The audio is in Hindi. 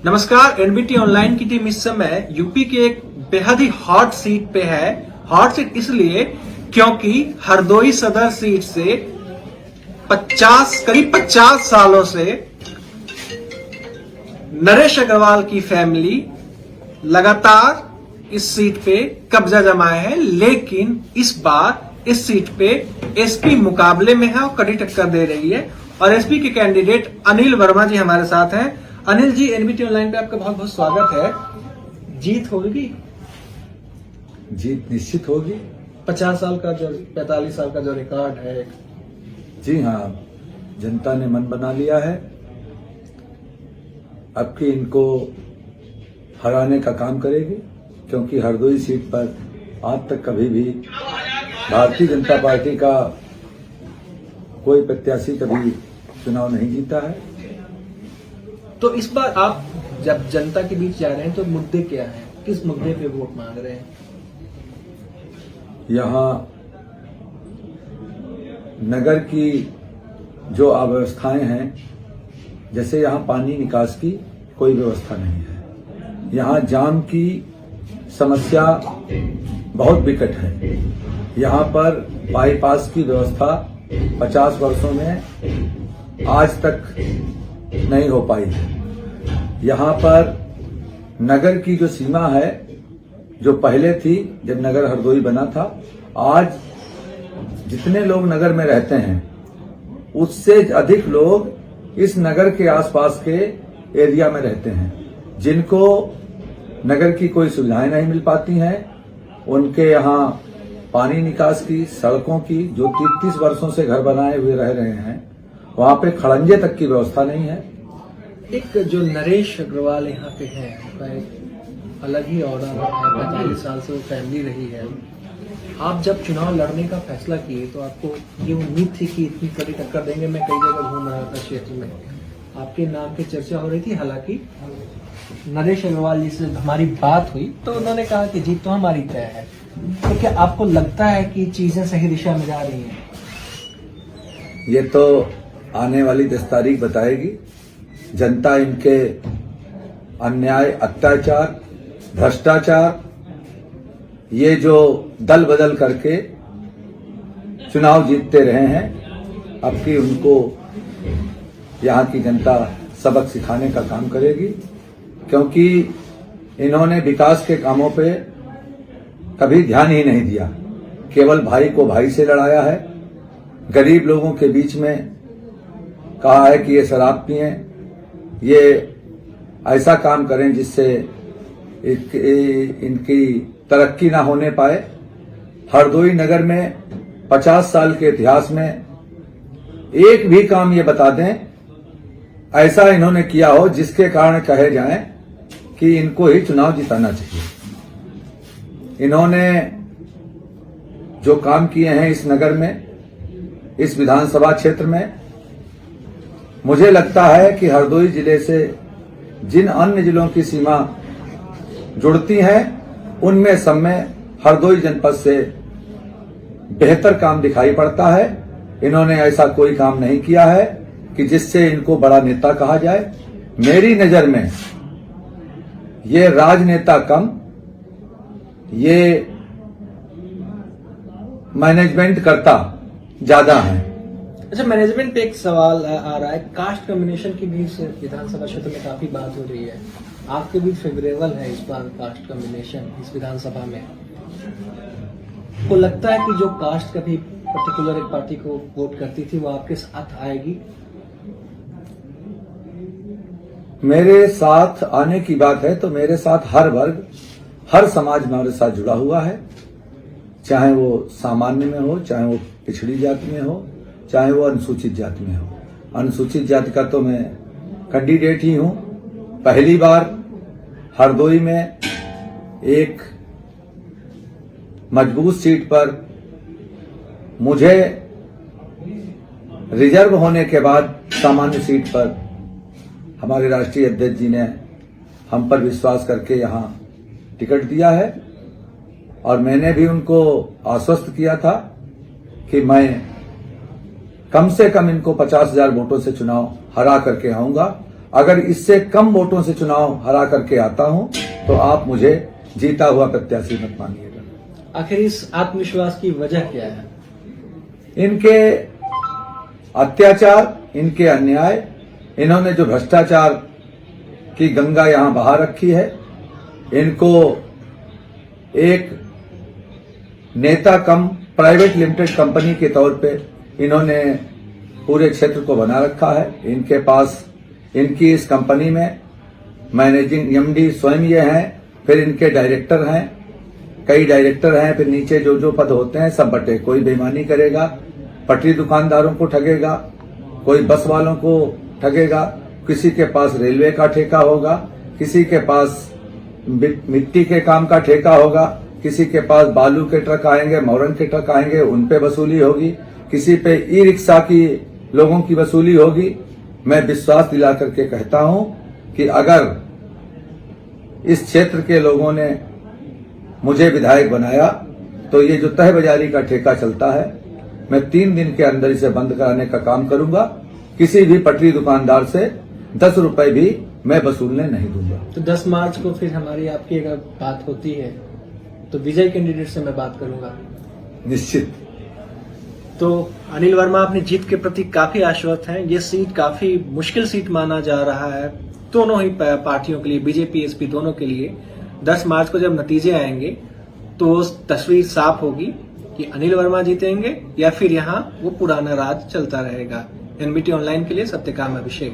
नमस्कार। एनबीटी ऑनलाइन की टीम इस समय यूपी के एक बेहद ही हॉट सीट पे है। हॉट सीट इसलिए क्योंकि हरदोई सदर सीट से करीब 50 सालों से नरेश अग्रवाल की फैमिली लगातार इस सीट पे कब्जा जमाए है, लेकिन इस बार इस सीट पे एसपी मुकाबले में है और कड़ी टक्कर दे रही है। और एसपी के कैंडिडेट अनिल वर्मा जी हमारे साथ हैं। अनिल जी, एनबीटी ऑनलाइन पे आपका बहुत बहुत स्वागत है। जीत होगी? जीत निश्चित होगी। 50 साल का जो 45 साल का जो रिकॉर्ड है। जी हाँ, जनता ने मन बना लिया है। अब की इनको हराने का काम करेगी, क्योंकि हरदोई सीट पर आज तक कभी भी भारतीय जनता पार्टी का कोई प्रत्याशी कभी चुनाव नहीं जीता है। तो इस बार आप जब जनता के बीच जा रहे हैं तो मुद्दे क्या हैं? किस मुद्दे पे वोट मांग रहे हैं? यहाँ नगर की जो अव्यवस्थाएं हैं, जैसे यहाँ पानी निकास की कोई व्यवस्था नहीं है। यहाँ जाम की समस्या बहुत विकट है। यहाँ पर बाईपास की व्यवस्था 50 वर्षों में आज तक नहीं हो पाई है। यहाँ पर नगर की जो सीमा है, जो पहले थी जब नगर हरदोई बना था, आज जितने लोग नगर में रहते हैं उससे अधिक लोग इस नगर के आसपास के एरिया में रहते हैं, जिनको नगर की कोई सुविधाएं नहीं मिल पाती हैं। उनके यहाँ पानी निकास की, सड़कों की, जो 33 वर्षों से घर बनाए हुए रह रहे हैं, वहां पे खड़ंजे तक की व्यवस्था नहीं है। एक जो नरेश अग्रवाल यहाँ पे है, उनका एक अलग ही ऑर्डर है। 45 साल से वो फैमिली रही है। आप जब चुनाव लड़ने का फैसला किए तो आपको ये उम्मीद थी कि इतनी कड़ी टक्कर देंगे? मैं कई जगह घूम रहा था क्षेत्र में, आपके नाम की चर्चा हो रही थी। हालांकि नरेश अग्रवाल जी से हमारी बात हुई तो उन्होंने कहा कि जीत तो हमारी तय है। तो क्या आपको लगता है कि चीजें सही दिशा में जा रही हैं? ये तो आने वाली 10 तारीख बताएगी। जनता इनके अन्याय, अत्याचार, भ्रष्टाचार, ये जो दल बदल करके चुनाव जीतते रहे हैं, अब की उनको यहाँ की जनता सबक सिखाने का काम करेगी। क्योंकि इन्होंने विकास के कामों पे कभी ध्यान ही नहीं दिया। केवल भाई को भाई से लड़ाया है। गरीब लोगों के बीच में कहा है कि ये शराब पिएं, ये ऐसा काम करें जिससे इनकी तरक्की ना होने पाए। हरदोई नगर में 50 साल के इतिहास में एक भी काम ये बता दें ऐसा इन्होंने किया हो जिसके कारण कहे जाएं कि इनको ही चुनाव जिताना चाहिए। इन्होंने जो काम किए हैं इस नगर में, इस विधानसभा क्षेत्र में, मुझे लगता है कि हरदोई जिले से जिन अन्य जिलों की सीमा जुड़ती हैं, उनमें सब में हरदोई जनपद से बेहतर काम दिखाई पड़ता है। इन्होंने ऐसा कोई काम नहीं किया है कि जिससे इनको बड़ा नेता कहा जाए। मेरी नजर में ये राजनेता कम, ये मैनेजमेंट करता ज्यादा है। अच्छा, मैनेजमेंट पे एक सवाल आ रहा है। कास्ट कम्बिनेशन की भी विधानसभा क्षेत्र में काफी बात हो रही है। आपके भी फेवरेबल है इस बार कास्ट कम्बिनेशन इस विधानसभा में? को लगता है कि जो कास्ट कभी पर्टिकुलर एक पार्टी को वोट करती थी वो आपके साथ आएगी? मेरे साथ आने की बात है तो मेरे साथ हर वर्ग, हर समाज मेरे साथ जुड़ा हुआ है। चाहे वो सामान्य में हो, चाहे वो पिछड़ी जाति में हो, चाहे वो अनुसूचित जाति में हो। अनुसूचित जाति का तो मैं कैंडिडेट ही हूं। पहली बार हरदोई में एक मजबूत सीट पर मुझे रिजर्व होने के बाद सामान्य सीट पर हमारे राष्ट्रीय अध्यक्ष जी ने हम पर विश्वास करके यहां टिकट दिया है। और मैंने भी उनको आश्वस्त किया था कि मैं कम से कम इनको 50,000 वोटों से चुनाव हरा करके आऊंगा। अगर इससे कम वोटों से चुनाव हरा करके आता हूं तो आप मुझे जीता हुआ प्रत्याशी मत मानिएगा। आखिर इस आत्मविश्वास की वजह क्या है? इनके अत्याचार, इनके अन्याय, इन्होंने जो भ्रष्टाचार की गंगा यहां बहा रखी है, इनको एक नेता कम प्राइवेट लिमिटेड कंपनी के तौर पे इन्होंने पूरे क्षेत्र को बना रखा है। इनके पास इनकी इस कंपनी में मैनेजिंग एमडी स्वयं ये हैं, फिर इनके डायरेक्टर हैं, कई डायरेक्टर हैं, फिर नीचे जो जो पद होते हैं सब बटे। कोई बेईमानी करेगा, पटरी दुकानदारों को ठगेगा, कोई बस वालों को ठगेगा, किसी के पास रेलवे का ठेका होगा, किसी के पास मिट्टी के काम का ठेका होगा, किसी के पास बालू के ट्रक आएंगे, मोरंग के ट्रक आएंगे, उन पे वसूली होगी, किसी पे ई रिक्शा की लोगों की वसूली होगी। मैं विश्वास दिला करके कहता हूं कि अगर इस क्षेत्र के लोगों ने मुझे विधायक बनाया तो ये जो तह बाजारी का ठेका चलता है, मैं 3 दिन के अंदर इसे बंद कराने का काम करूंगा। किसी भी पटरी दुकानदार से 10 रुपए भी मैं वसूलने नहीं दूंगा। तो 10 मार्च को फिर हमारी आपकी अगर बात होती है तो विजय कैंडिडेट से मैं बात करूंगा निश्चित। तो अनिल वर्मा अपनी जीत के प्रति काफी आश्वस्त हैं। ये सीट काफी मुश्किल सीट माना जा रहा है दोनों ही पार्टियों के लिए, बीजेपी एसपी दोनों के लिए। 10 मार्च को जब नतीजे आएंगे तो तस्वीर साफ होगी कि अनिल वर्मा जीतेंगे या फिर यहाँ वो पुराना राज चलता रहेगा। एनबीटी ऑनलाइन के लिए सत्यकाम अभिषेक।